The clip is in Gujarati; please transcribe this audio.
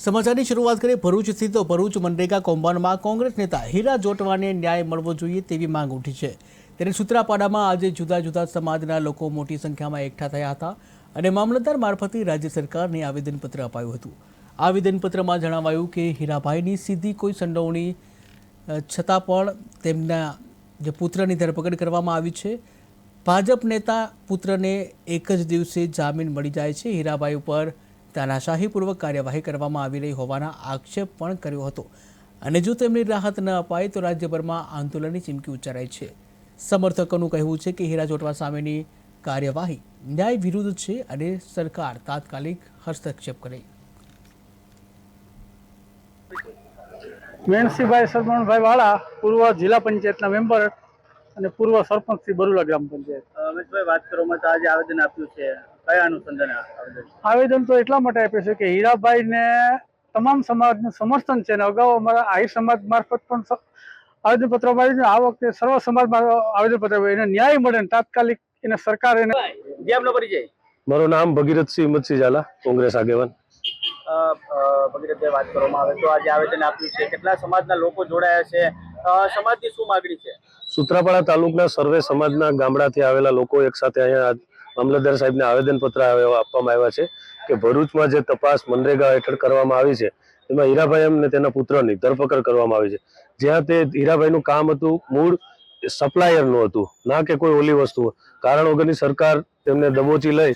સમાચારની શરૂઆત કરીએ ભરૂચ સ્થિત ભરૂચ મનરેગા કૌભાંડમાં કોંગ્રેસ નેતા હીરા જોટવાને ન્યાય મળવો જોઈએ તેવી માંગ ઉઠી છે। ત્યારે સૂત્રાપાડામાં આજે જુદા જુદા સમાજના લોકો મોટી સંખ્યામાં એકઠા થયા હતા અને મામલતદાર મારફતે રાજ્ય સરકારને આવેદનપત્ર અપાયું હતું। આવેદનપત્રમાં જણાવાયું કે હીરાભાઈની સીધી કોઈ સંડોવણી છતાં પણ તેમના જે પુત્રની ધરપકડ કરવામાં આવી છે। ભાજપ નેતા પુત્રને એક જ દિવસે જામીન મળી જાય છે। હીરાભાઈ ઉપર તાનાશાહીપૂર્વક કાર્યવાહી કરવામાં આવી રહી હોવાના આક્ષેપ પણ કર્યો હતો અને જો તેમની રાહત ન અપાય તો રાજ્યભરમાં આંદોલનની ચીમકી ઉચ્ચારાઈ છે। સમર્થકોનું કહેવું છે કે હીરા જોટવા સામેની કાર્યવાહી ન્યાય વિરુદ્ધ છે અને સરકાર તાત્કાલિક હસ્તક્ષેપ કરે। મેણસીભાઈ સરમણભાઈ વાળા પૂર્વ જિલ્લા પંચાયતના મેમ્બર અને પૂર્વ સરપંચ શ્રી બરુલા ગ્રામ પંચાયત। અમિતભાઈ વાત કરવામાં તો આજે આવેદન આપ્યું છે, કયા અનુસંધાને આવેદન તો એટલા માટે આપ્યું છે કે હીરાભાઈને તમામ સમાજનું સમર્થન છે અને અગાઉ અમારા આહિર સમાજ મારફત પણ આવેદનપત્ર અપાયું છે। આ વખતે સર્વ સમાજમાં આવેદનપત્ર એને ન્યાય મળે અને તાત્કાલિક એને સરકાર એને જે આપનો પરિચય। મારું નામ ભગીરથસિંહ હિંમતસિંહ ઝાલા, કોંગ્રેસ આગેવાન। ભગીરથભાઈ વાત કરવામાં આવે તો આજે આવેદન આપ્યું છે, કેટલા સમાજના લોકો જોડાયા છે, સમાજની શું માગણી છે? સૂત્રાપાડા તાલુકના સર્વે સમાજના ગામડાથી આવેલા લોકો એક સાથે અહીંયા મામલતદાર સાહેબને આવેદનપત્ર આપવામાં આવ્યા છે કે ભરૂચમાં જે તપાસ મનરેગા હેઠળ કરવામાં આવી છે એમાં હીરાભાઈ અને તેના પુત્રની ધરપકડ કરવામાં આવી છે, જ્યાં તે હીરાભાઈનું કામ હતું મૂળ સપ્લાયરનું હતું, ના કે કોઈ ઓલી વસ્તુ, કારણ વગરની સરકાર તેમને દબોચી લઈ